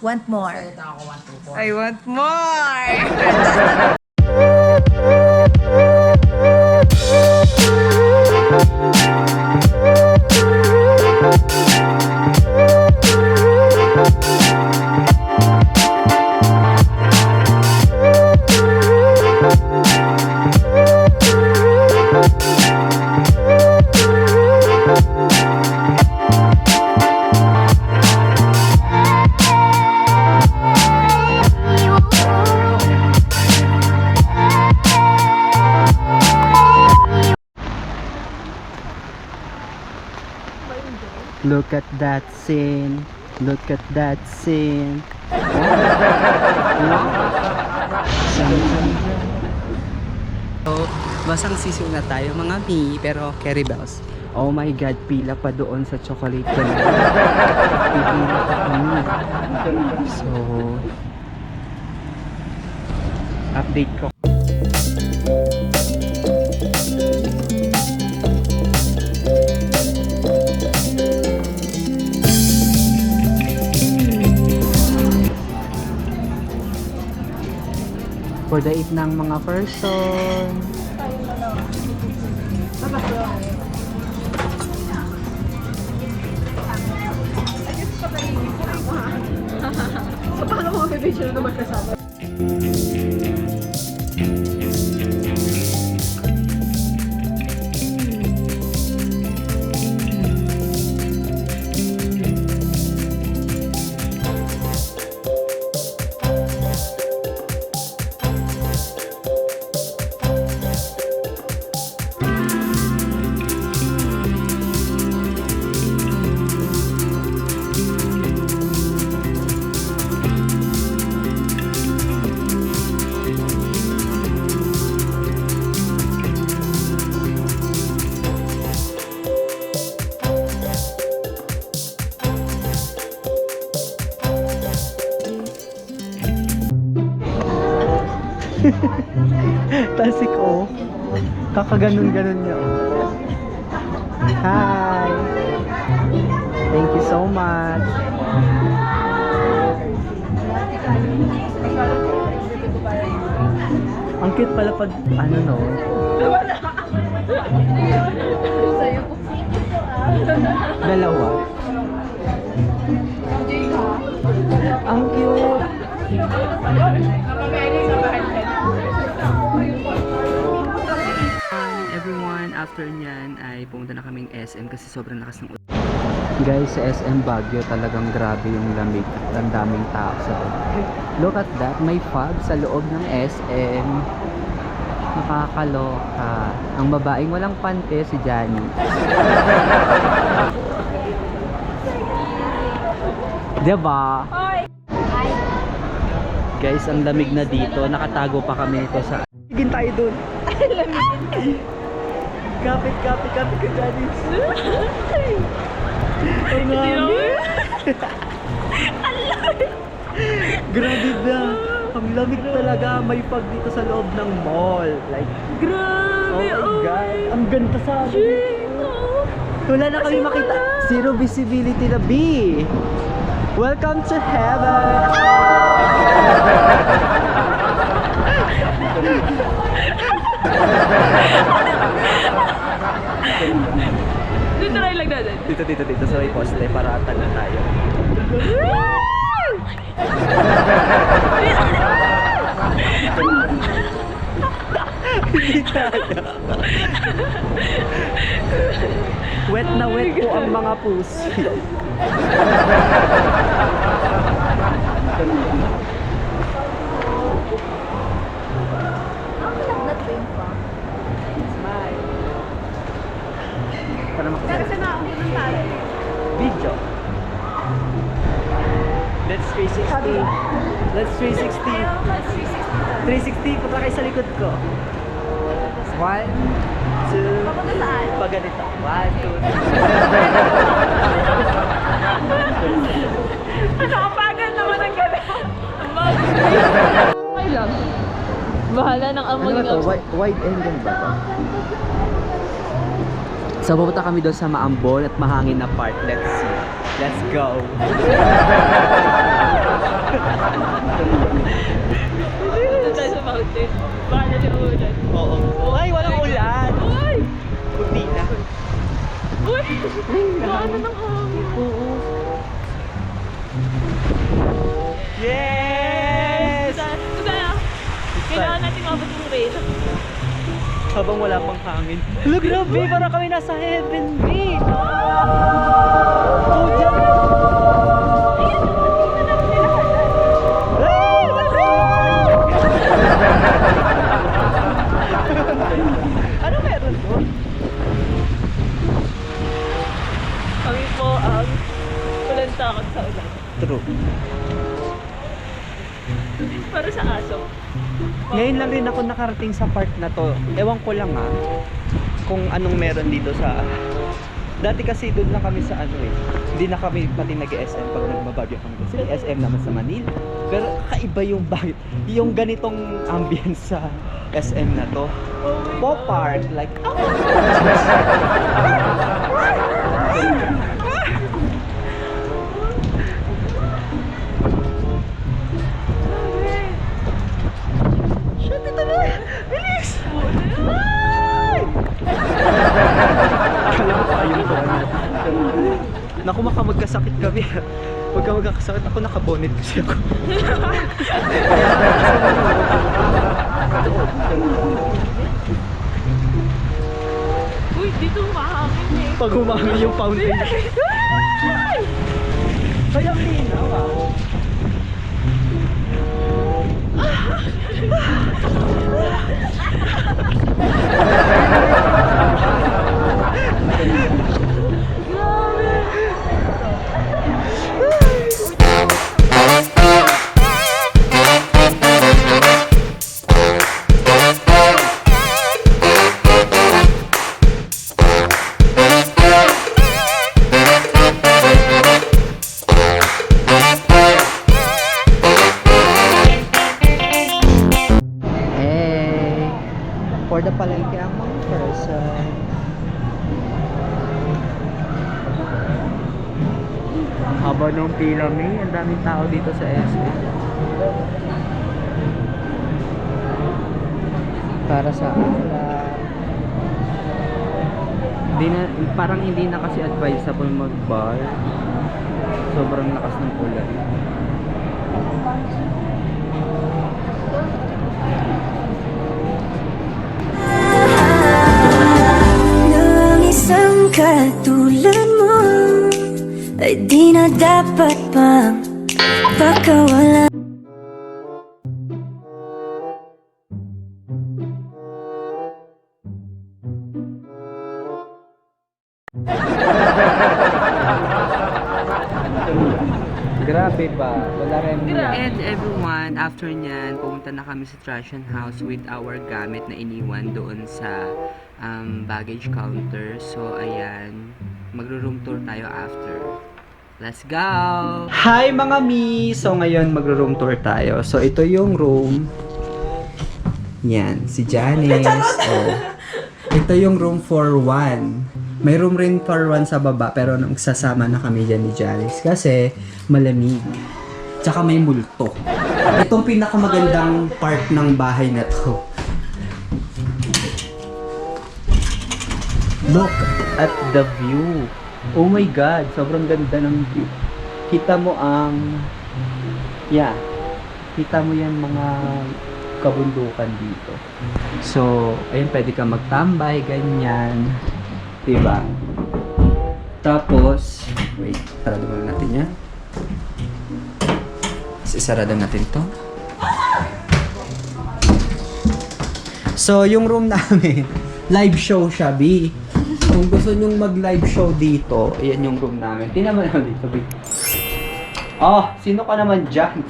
Want more. Ito ako 1, 2, 4. I want more! Look at that scene. Look at that scene. So, basang sisiw na tayo mga mi, pero carry bells. Oh my god, pila pa doon sa chocolate candy. Pipila pa kami. So, update ko. For the eat ng mga person. So, paano mo mag-video na magkasama? Tasik oh. Kakaganon-ganon niya oh. Hi. Thank you so much. Ang cute pala pag ano no. Dalawa. Ang cute. Everyone, after nyan ay pumunta na kaming SM kasi sobrang lakas ng ulan. Guys, sa SM Baguio talagang grabe yung lamig at ang daming tao sa loob. Look at that, may fog sa loob ng SM. Nakakaloka. Ang babaeng walang pante si Johnny. Diba? Guys, ang lamig na dito. Nakatago pa kami nito sa... Higin tayo dun. Kapit ka Johnny. Ang lamig. Grabe na. Ang lamig talaga. May pag dito sa loob ng mall. Like, Grabe! oh my God. Ang ganda sa amin. Wala na kami makita. Zero visibility na B. Welcome to heaven. Dito na lang natin. Dito sa may poste para tala tayo. Hindi tayo. Wet na wet po ang mga pusi. Para makasama. Kasi nakakulang tayo. Video. Let's 360. Let's 360. 360. Punta kayo sa likod ko. 1, 2. Papunta saan? Pag ganito. 1, 2. Ano, kapagan naman ang gano'n. Okay lang. Bahala ng amag Ano ba to? Wide angle ba to? So pupunta kami doon sa maambon at mahangin na part. Let's see. Let's go. habang wala pang hangin. Hala, grabe! Para kami nasa heaven, babe! Oh, dyan! Ano meron doon? Kami po ang walang takot sa ulan. True. Para sa aso. Ngayon lang rin ako nakarating sa part na to. Ewan ko lang kung anong meron dito sa... Dati kasi doon lang kami sa ano eh. Hindi na kami pati nag-SM pag nagbabagyo kami. Kasi SM naman sa Manila. Pero kaiba yung bakit. Yung ganitong ambience sa SM na to. Pop Park, like... Shut it na! Bilis! Ay! Kala ko pa yung bonnet. Naku, maka magkasakit kami. Huwag ka magkakasakit. Ako nakabonet kasi ako. Uy, dito mahangin eh. Pag humangin yung fountain. Kaya linaw for the palengke among person. Haba nung pila, May. Ang daming tao dito sa SM. Para sa parang hindi na kasi advisable mag-bar. Sobrang lakas ng ulan. Isang katulad mo ay di na dapat pang pagkawalan. Grabe ba? Wala rin Grabe. And everyone, after nyan, pumunta na kami sa trash and house with our gamit na iniwan doon sa baggage counter. So, ayan. Magro-room tour tayo after. Let's go! Hi mga mi! So, ngayon magro-room tour tayo. So, ito yung room. Yan, si Janice. Oh. Ito yung room for one. May room rin for one sa baba, pero nagsasama na kami dyan ni Janice kasi malamig. Tsaka may multo. Itong pinakamagandang part ng bahay na to. Look at the view. Oh my God, sobrang ganda ng view. Kita mo kita mo yan mga kabundukan dito. So, ayun, pwede ka magtambay, ganyan. Diba? Tapos, wait, sarado muna natin yan. Isarado natin to. So, yung room namin, live show siya, B. Kung gusto nyong mag-live show dito, ayan yung room namin. Tingnan mo naman dito, B. Oh, sino ka naman dyan?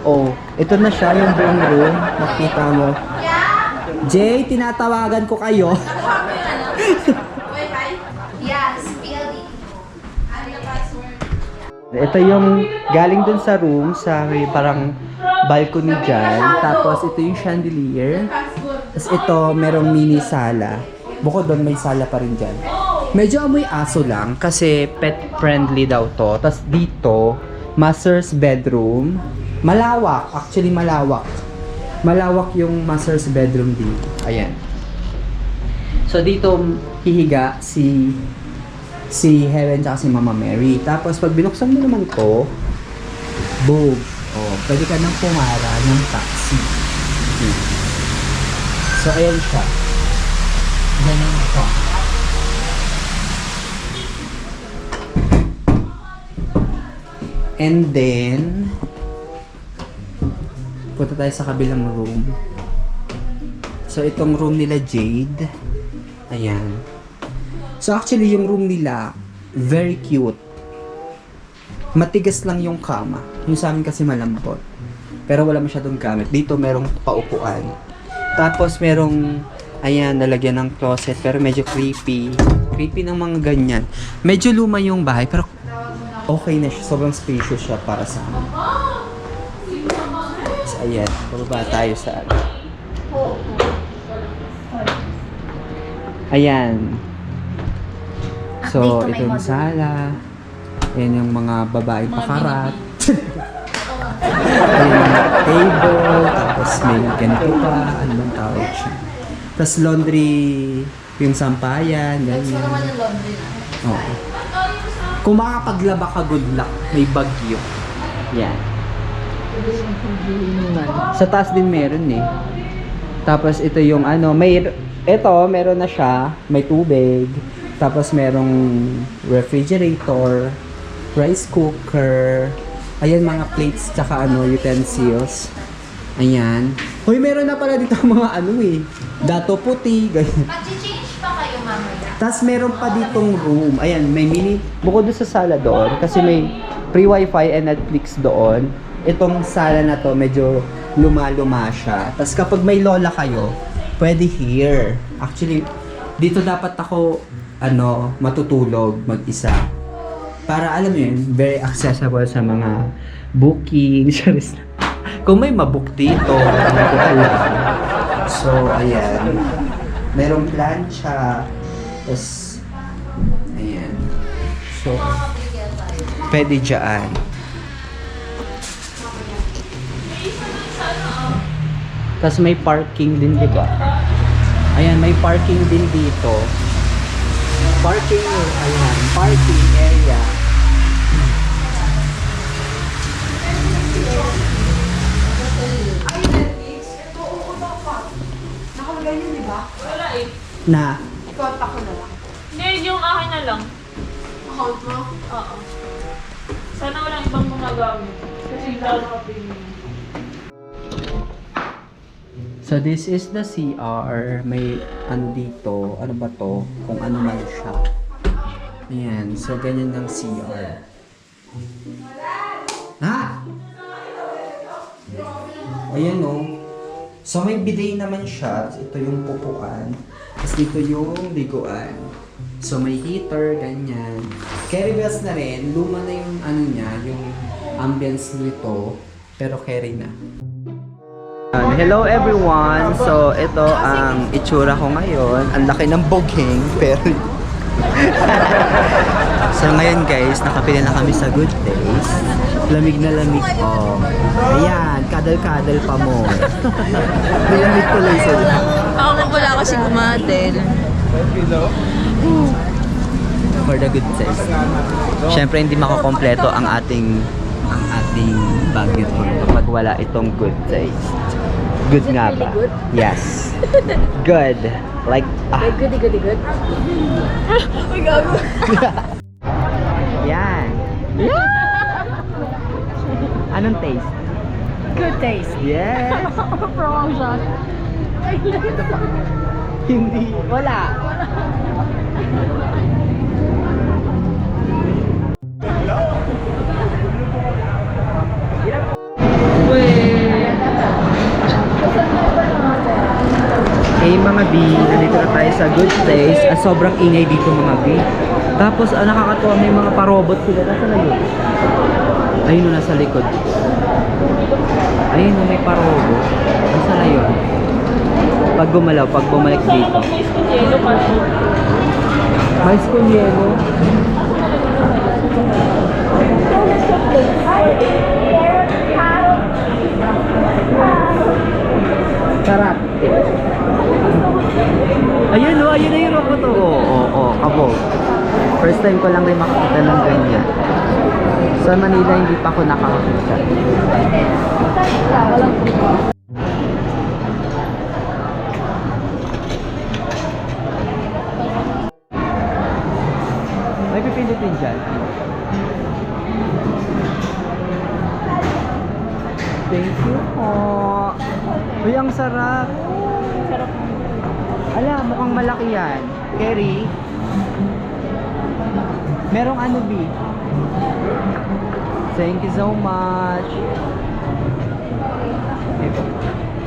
Oh, ito na siya, yung buong room. Makita mo. Jay, tinatawagan ko kayo. Ito yung galing dun sa room, sa may parang balcony dyan. Tapos ito yung chandelier. Tapos ito, merong mini sala. Bukod doon, may sala pa rin dyan. Medyo amoy aso lang kasi pet friendly daw to. Tapos dito, master's bedroom. Malawak, actually malawak. Malawak yung master's bedroom dito. Ayan. So dito, hihiga si Helen tsaka si Mama Mary. Tapos pag binuksan mo naman to, boom. Oh, pwede ka nang pumara ng taxi. So ayan siya. Ganyan ito. And then, punta tayo sa kabilang room. So, itong room nila Jade. Ayan. So, actually, yung room nila, very cute. Matigas lang yung kama. Yung sa amin kasi malambot. Pero wala masyadong gamit. Dito merong paupuan. Tapos merong, ayan, nalagyan ng closet. Pero medyo creepy. Creepy ng mga ganyan. Medyo luma yung bahay. Pero okay na siya. Sobrang spacious siya para sa amin. So, ayan. Bababa tayo sa ano. Ayan. So, ito yung sala. Ayan yung mga babaeng pakarat. Ayan yung table. Tapos may ganito pa. Ano bang tawag siya? Tapos laundry. Yung sampayan. Ganyan. Oo. Kung makapaglaba ka, good luck. May bagyo. Yan. Sa taas din meron eh. Tapos ito yung ano, meron na siya, may tubig. Tapos merong refrigerator, rice cooker. Ayan mga plates tsaka ano, utensils. Ayan. Hoy, meron na pala dito mga ano eh. Dato puti, ganyan. Mag-change pa kayo mamaya. Tapos meron pa ditong room. Ayan, may mini, bukod doon sa sala doon, kasi may free wifi and Netflix doon. Itong sala na to, medyo luma-luma siya. Tapos kapag may lola kayo, pwede here. Actually, dito dapat ako, matutulog mag-isa. Para alam mo yun, very accessible sa mga booking. Kung may mabook dito, ano ko alam. So, ayan. Merong plancha. Tapos, ayan. So, pwede dyan. Tapos may parking din, di ba? Ayan, may parking din dito. Parking area. Nakalagay yun, di ba? Wala eh. Na, Account ako na lang. Hindi, yung akin na lang. Account mo? Oo. Sana walang ibang gumagamit. Kasi lalo ka pinili. so this is the CR. May ano dito, ano ba to? Kung ano man siya. Ayan, so ganyan ng CR. Ha? Ayan o. So may bidet naman siya. Ito yung pupuan. Tapos dito yung liguan. So may heater, ganyan. Carry bells na rin. Luma na yung ano niya, yung ambience nito. Pero carry na. Hello everyone! So ito ang itsura ko ngayon. Ang laki ng bogeng, pero so ngayon guys, nakapili na kami sa Good Days. Lamig na lamig. Oh. Ayan, kadal-kadal pa mo. Nilamig tuloy sa Ako na wala kasi gumadel. for the good days. Siyempre hindi makukompleto ang ating Baguio tour kapag wala itong good days. Good nga ba? Good? Yes. Good. Like, Goody. Uy, gago. Yan. Anong taste? Good taste. Yes. From shot. Hindi. Wala. Hey mga B, nandito na tayo sa Good Days. Sobrang ingay dito mga B. Tapos nakakatuwa, may mga parobot sila. Nasa na yun? Ayun na, nasa likod. Ayun na, may parobot. Nasa na yun? Pag gumalaw, pag bumalik dito. Pag may skunyelo ka. May skunyelo. Sarap. Ayun o, ayun na yung robot o. Oo, kabog. First time ko lang rin makakita ng ganyan. Sa Manila, hindi pa ako nakakakita. Thank you po. Uy, ang sarap. Sarap. Ala, mukhang malaki yan. Kerry. Merong ano, B? Thank you so much. Ito.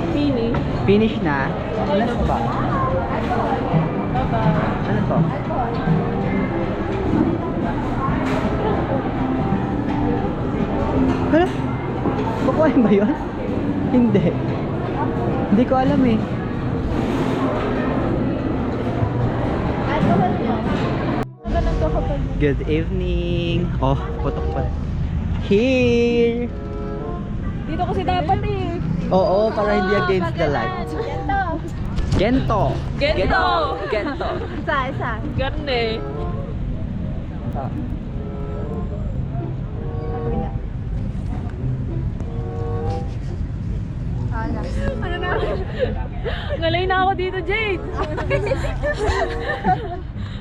Pini. Finish na. Last ba? Bye-bye. Ano to? Hala? Kukuhain ba yun? Hindi. Hindi ko alam eh. Ganun ka kapag Good evening. Oh, putok pa. Here. dito kasi dapat eh. Oo, para hindi against the light. Gento. Gento. Gento. Isa. Ganun eh. Ah. Ano na? Ngalay na ako dito, Jade.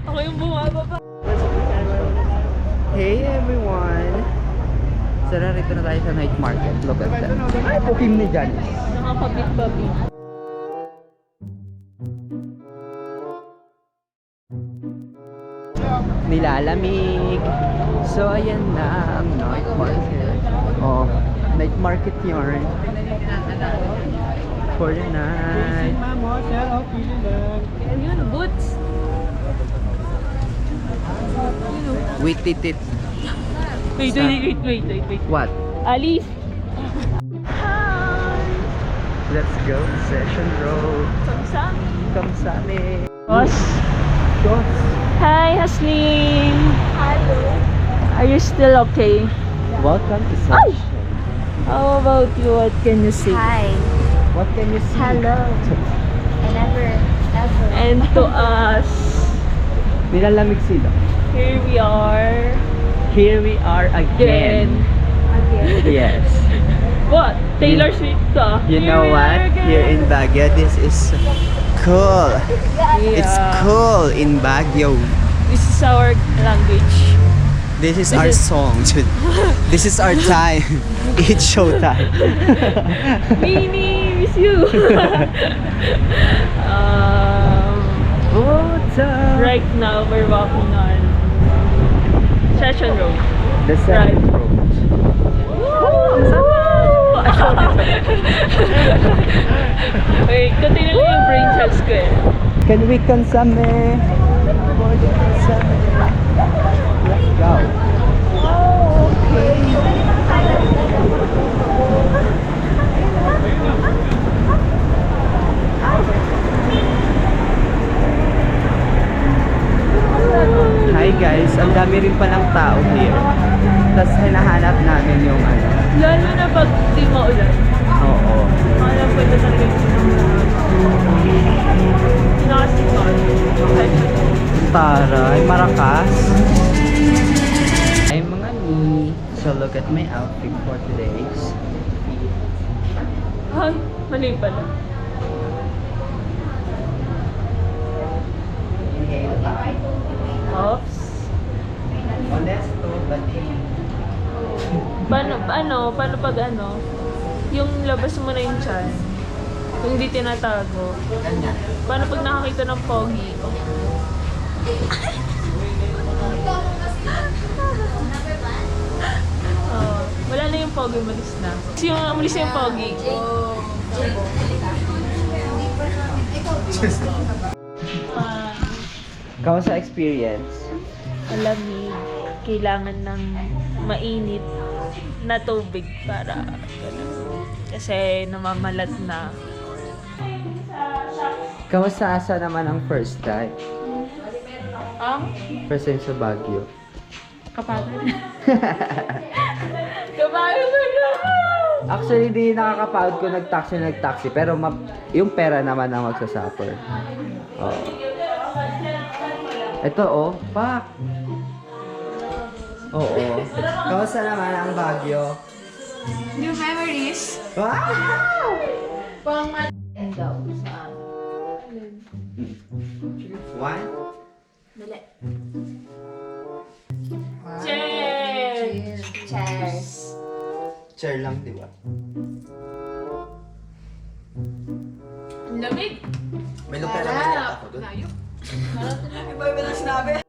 Ako yung bumababa. Hey everyone. So, narito na tayo sa night market. Look at that. Ay, pukim ni Janice. Nakakabit-babit. Nilalamig. So, ayan na ang night market. Oh, night market yarn. For the night. Ayun, boots. Wait, tit. Wait. What? Alice. Let's go. Session Road. Kamsami. Kamsami. Boss. Boss. Hi, Haslin. Hello. Are you still okay? Welcome to Ay! Session. How about you? What can you say? Hi. What can you see? Hello. I never, ever. And to us, Nilalamig sila. here we are Here we are again. Yes. What? Taylor Swift ah. You Here know we what? are again. Here in Baguio, this is cool. It's Yeah. cool in Baguio. This is our language. This is This our is- song. This is our time. It's showtime. Mini, miss you. Right now, we're walking on Session Road. The Seven Right. Roads. Wait, continue lang yung brain cells ko eh. Can we consame? Let's go. Hi guys, ang dami rin palang tao here. Tapos hinahanap namin yung ano. Lalo na pag di maulan. Oo. Alam ko ito talaga yung sinakasikon. Taray, Maracas. Ay mga ni. So look at my outfit for today's. Ay, mali pala. Oops. Honesto, bati. Paano pag ano, yung labas mo na yung tiyan, kung hindi tinatago, Ganyan. paano pag nakakita ng pogi? Oh, wala na yung pogi, malis na. Kasi yung umalis na yung pogi. Ah, Kamusta experience? malamig. Kailangan ng mainit na tubig para ganun. Kasi namamalat na. Kamusta asa naman ang first time? Ang First time sa Baguio. kapagod. Kapagod na! Actually, di nakakapagod ko nag-taxi. Pero yung pera naman ang magsasuffer. Oo. Ito oh, pak! Oo. Kamusta naman ang Baguio? New memories. Wow! Daw sa One? Cheers! Cheers. chair lang, di ba? Ang lamig. May lumpia naman yata ako doon. Layo. Iba na sinabi.